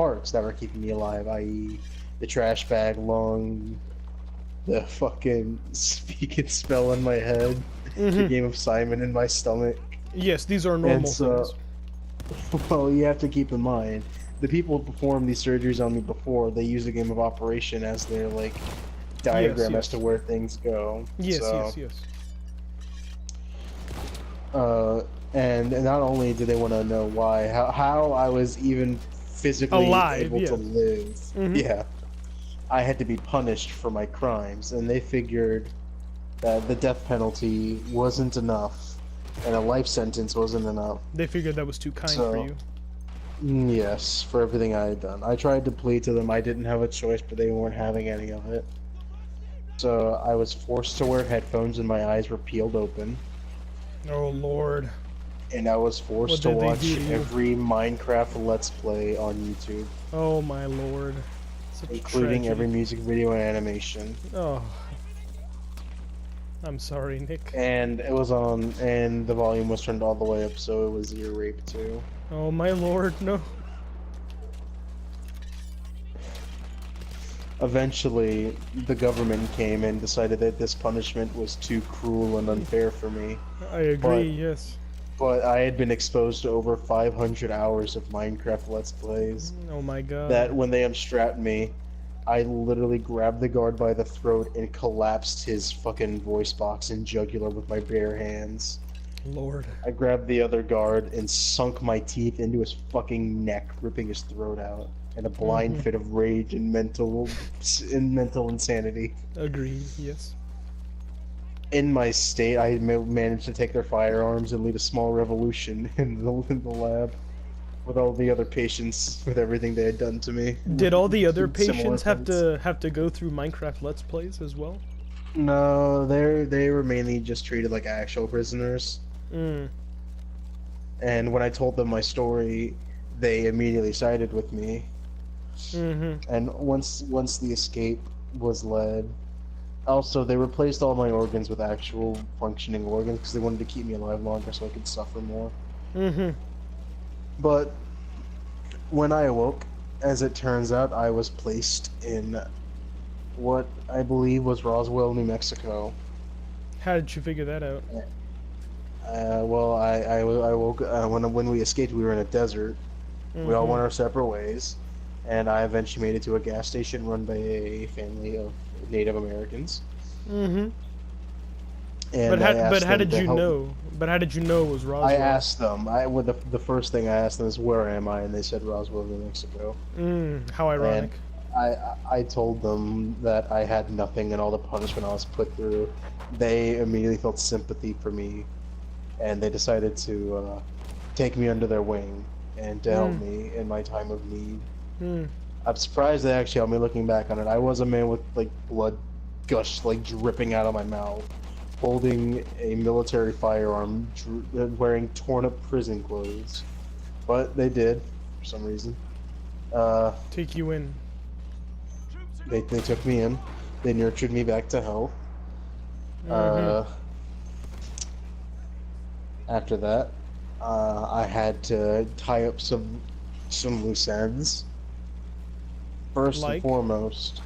parts that were keeping me alive, i.e. the trash bag lung, the fucking speak and spell in my head, the game of Simon in my stomach. Yes, these are normal things. Well, you have to keep in mind, the people who performed these surgeries on me before, they use the game of Operation as their, like, diagram as to where things go. Yes, so, yes. And not only do they want to know why, how I was even physically Alive, able to live. Yeah. I had to be punished for my crimes, and they figured that the death penalty wasn't enough, and a life sentence wasn't enough. They figured that was too kind for you. Yes, for everything I had done. I tried to plead to them. I didn't have a choice, but they weren't having any of it. So I was forced to wear headphones, and my eyes were peeled open. Oh, Lord. And I was forced to watch every Minecraft Let's Play on YouTube. Oh, my Lord. Including every music video and animation. Oh. I'm sorry, Nick. And it was on, and the volume was turned all the way up, so it was ear rape too. Oh my Lord, no. Eventually, the government came and decided that this punishment was too cruel and unfair for me. I agree, yes. But I had been exposed to over 500 hours of Minecraft Let's Plays. Oh my god. That when they unstrapped me, I literally grabbed the guard by the throat and collapsed his fucking voice box and jugular with my bare hands. Lord. I grabbed the other guard and sunk my teeth into his fucking neck, ripping his throat out, in a blind fit of rage and mental insanity. Agreed, yes. In my state, I managed to take their firearms and lead a small revolution in the lab with all the other patients, with everything they had done to me. Did all the other patients have to go through Minecraft Let's Plays as well? No, they were mainly just treated like actual prisoners. And when I told them my story, they immediately sided with me. And once the escape was led, also they replaced all my organs with actual functioning organs because they wanted to keep me alive longer so I could suffer more. But when I awoke, as it turns out, I was placed in what I believe was Roswell, New Mexico. How did you figure that out? Well, I woke when we escaped. We were in a desert. We all went our separate ways, and I eventually made it to a gas station run by a family of Native Americans. And but how did you know? But how did you know it was Roswell? I asked them. The first thing I asked them is, "Where am I?" And they said Roswell, New Mexico. How ironic. And I told them that I had nothing and all the punishment I was put through. They immediately felt sympathy for me, and they decided to take me under their wing and to help me in my time of need. I'm surprised they actually helped me. Looking back on it, I was a man with like blood gush like dripping out of my mouth, holding a military firearm, wearing torn up prison clothes. But they did, for some reason. Take you in. They took me in. They nurtured me back to health. After that, I had to tie up some loose ends. First and foremost,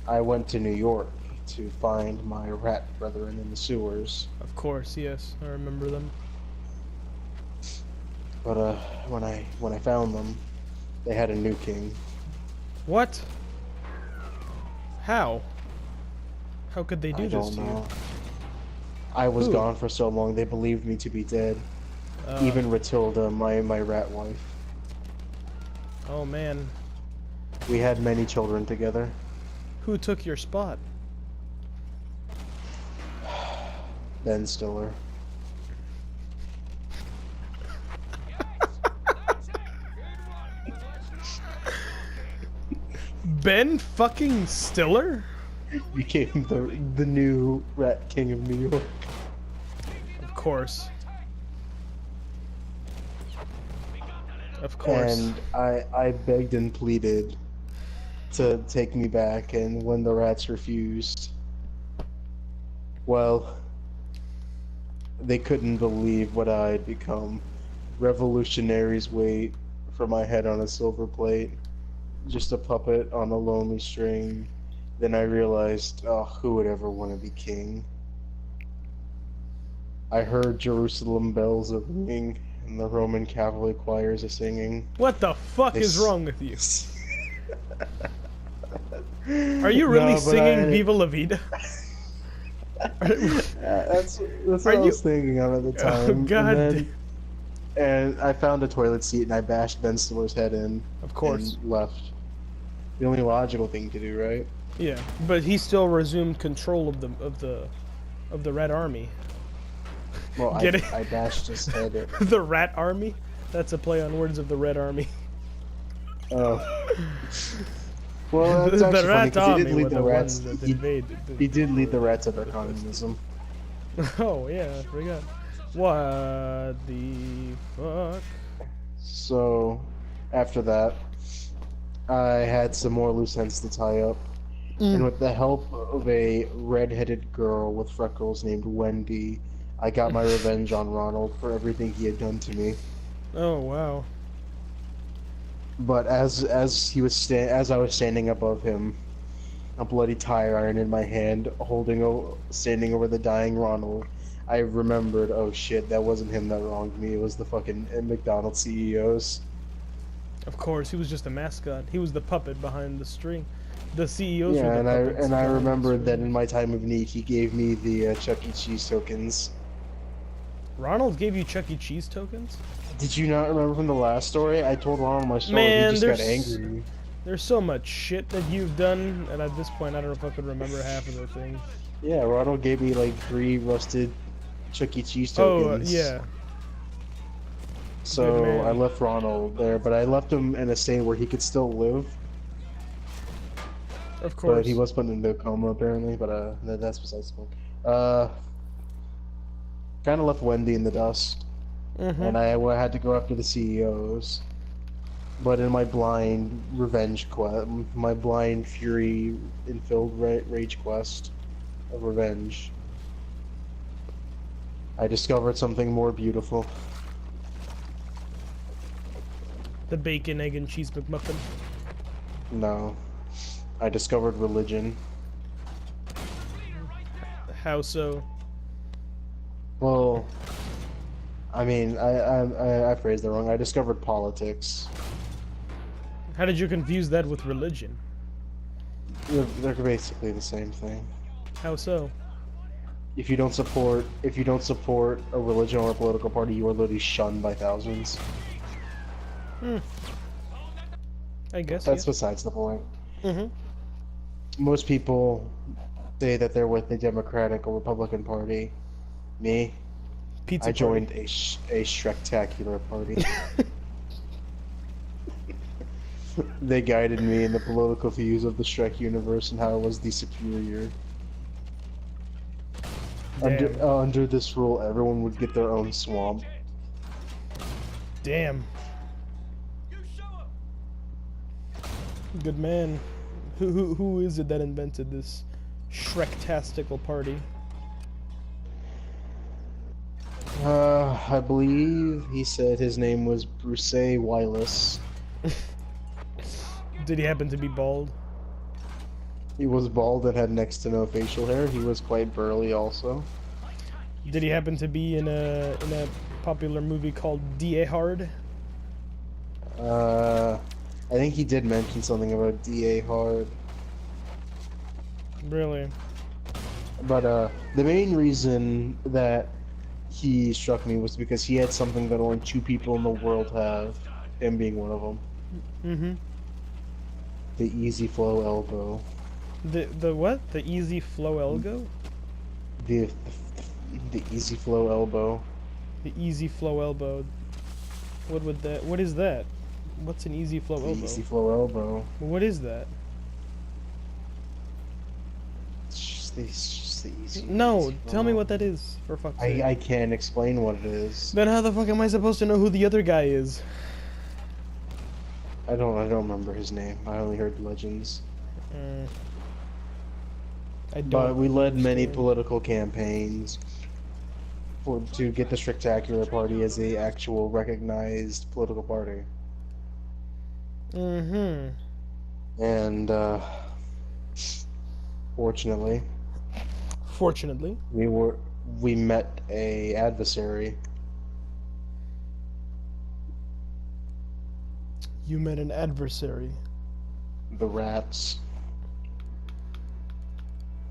I went to New York to find my rat brethren in the sewers. Of course, yes, I remember them. But when I found them, they had a new king. What? How? How could they do this to you? I was gone for so long, they believed me to be dead. Even Ratilda, my rat wife. Oh man. We had many children together. Who took your spot? Ben Stiller. Ben fucking Stiller? Became the new Rat King of New York. Of course. Of course. And I begged and pleaded to take me back, and when the rats refused, well, they couldn't believe what I had become. Revolutionaries wait for my head on a silver plate. just a puppet on a lonely string. Then I realized, oh, who would ever want to be king? I heard Jerusalem bells are ringing, and the Roman cavalry choirs are singing. What the fuck They is s- wrong with you? Are you really No, but singing Viva La Vida? that's what Are I you? was thinking of at the Oh time. god. And I found a toilet seat and I bashed Ben Stiller's head in Of course. and left. The only logical thing to do, right? Yeah, but he still resumed control of the Red Army. Well, Get it? I bashed his head in. The Rat Army? That's a play on words of the Red Army. Oh. Well, that's The actually funny Rat because he Army did were lead the the rats. ones that He, invaded. he did lead the rats of their communism. Oh yeah, I forgot. What the fuck? So, after that, I had some more loose ends to tie up. And with the help of a red-headed girl with freckles named Wendy, I got my revenge on Ronald for everything he had done to me. Oh wow. But as I was standing above him, a bloody tire iron in my hand, standing over the dying Ronald, I remembered, oh shit, that wasn't him that wronged me. It was the fucking McDonald's CEOs. Of course, he was just a mascot. He was the puppet behind the string. The CEOs Yeah, were the puppets. and I behind the remembered that string. in my time of need, he gave me the Chuck E. Cheese tokens. Ronald gave you Chuck E. Cheese tokens? Did you not remember from the last story? I told Ronald my story. Man, he just got angry. There's so much shit that you've done, and at this point, I don't know if I could remember half of the things. Yeah, Ronald gave me like 3 rusted Chuck E. Cheese Oh, tokens. yeah. So Good man. I left Ronald there, but I left him in a state where he could still live. Of course. But he was put into a coma apparently. But that's besides the point. Kind of left Wendy in the dust, and I had to go after the CEOs. But in my blind revenge quest, my blind fury-filled rage quest of revenge, I discovered something more beautiful. The bacon, egg, and cheese McMuffin. No, I discovered religion. How so? Well, I mean, I phrased it wrong. I discovered politics. How did you confuse that with religion? They're basically the same thing. How so? If you don't support a religion or a political party, you are literally shunned by thousands. I guess. That's besides the point. Mm-hmm. Most people say that they're with the Democratic or Republican Party. Me, Pizza I party. joined a Shrektacular party. They guided me in the political views of the Shrek universe and how it was the superior. Damn. Under this rule, everyone would get their own swamp. Damn. Good man. Who is it that invented this Shrektastical party? I believe he said his name was Bruce Willis. Did he happen to be bald? He was bald and had next to no facial hair. He was quite burly also. Did he happen to be in a popular movie called D.A. Hard? I think he did mention something about D.A. Hard. Really? But the main reason that he struck me was because he had something that only 2 people in the world have, him being one of them. Mm-hmm. The easy flow elbow. The what? The easy flow elbow? The easy flow elbow. The easy flow elbow. What is that? What's an easy flow The elbow? easy flow elbow. What is that? It's just the easy. No, easy tell me flow. what that is, for fuck's sake. I can't explain what it is. Then how the fuck am I supposed to know who the other guy is? I don't remember his name. I only heard legends. I don't. But we led many understand. political campaigns to get the Spectacular Party as a actual recognized political party. Mm-hmm. And fortunately, Fortunately. we met a adversary. You met an adversary. The rats.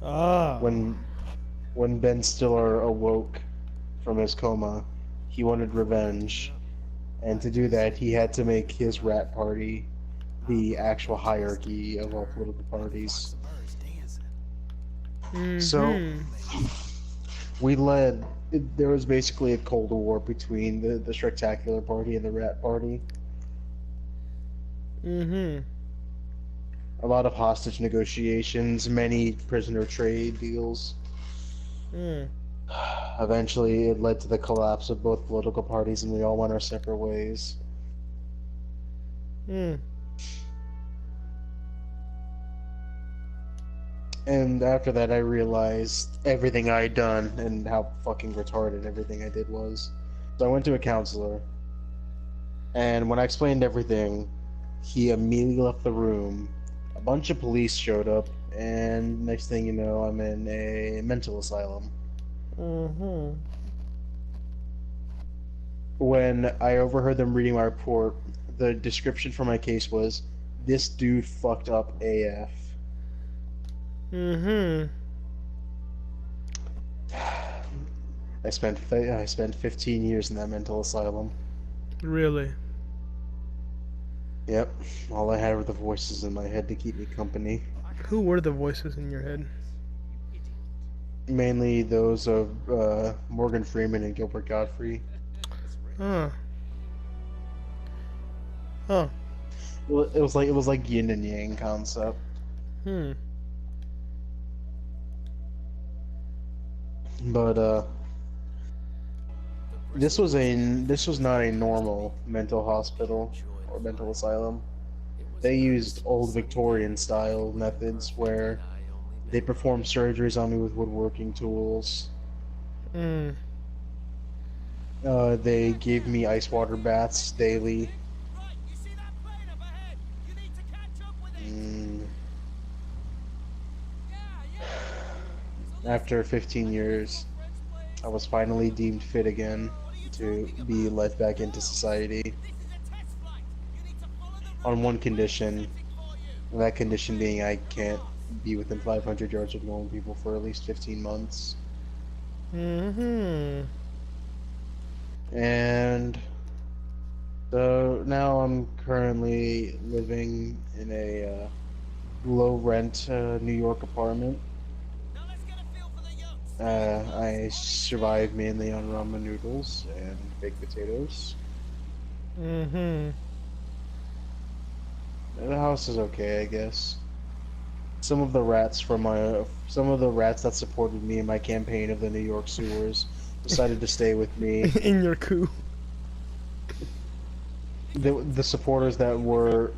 Ah. When Ben Stiller awoke from his coma, he wanted revenge, and to do that, he had to make his rat party the actual hierarchy of all political parties. So Mm-hmm. we there was basically a Cold War between the Spectacular Party and the Rat Party. Mm-hmm. A lot of hostage negotiations, many prisoner trade deals. Mm. Eventually, it led to the collapse of both political parties, and we all went our separate ways. Mm. And after that, I realized everything I had done and how fucking retarded everything I did was. So I went to a counselor, and when I explained everything, he immediately left the room. A bunch of police showed up, and next thing you know, I'm in a mental asylum. Mm-hmm. When I overheard them reading my report, the description for my case was, "This dude fucked up AF." Mm-hmm. I spent 15 years in that mental asylum. Really? Yep, all I had were the voices in my head to keep me company. Who were the voices in your head? Mainly those of Morgan Freeman and Gilbert Gottfried. Huh. Huh. It was like yin and yang concept. Hmm. But this was not a normal mental hospital or mental asylum. They used old Victorian style methods where they performed surgeries on me with woodworking tools. Mm. They gave me ice water baths daily. Mm. After 15 years, I was finally deemed fit again to be let back into society on one condition, and that condition being I can't be within 500 yards of normal people for at least 15 months. Mm-hmm. And so now I'm currently living in a low rent New York apartment. I survive mainly on ramen noodles and baked potatoes. Mm-hmm. The house is okay, I guess. Some of the rats that supported me in my campaign of the New York sewers decided to stay with me. In your coup. The supporters that were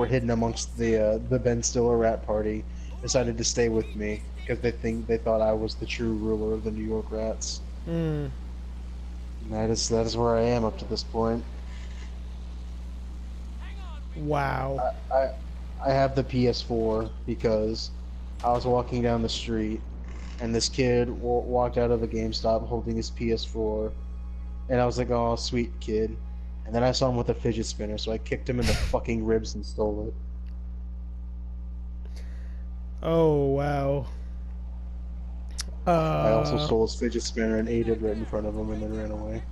hidden amongst the Ben Stiller rat party decided to stay with me because they thought I was the true ruler of the New York rats. Mm. And that is where I am up to this point. Wow. I I, I have the PS4 because I was walking down the street and this kid walked out of a GameStop holding his PS4, and I was like, "Oh, sweet kid." And then I saw him with a fidget spinner, so I kicked him in the fucking ribs and stole it. Oh, wow. I also Uh, stole his fidget spinner and ate it right in front of him and then ran away.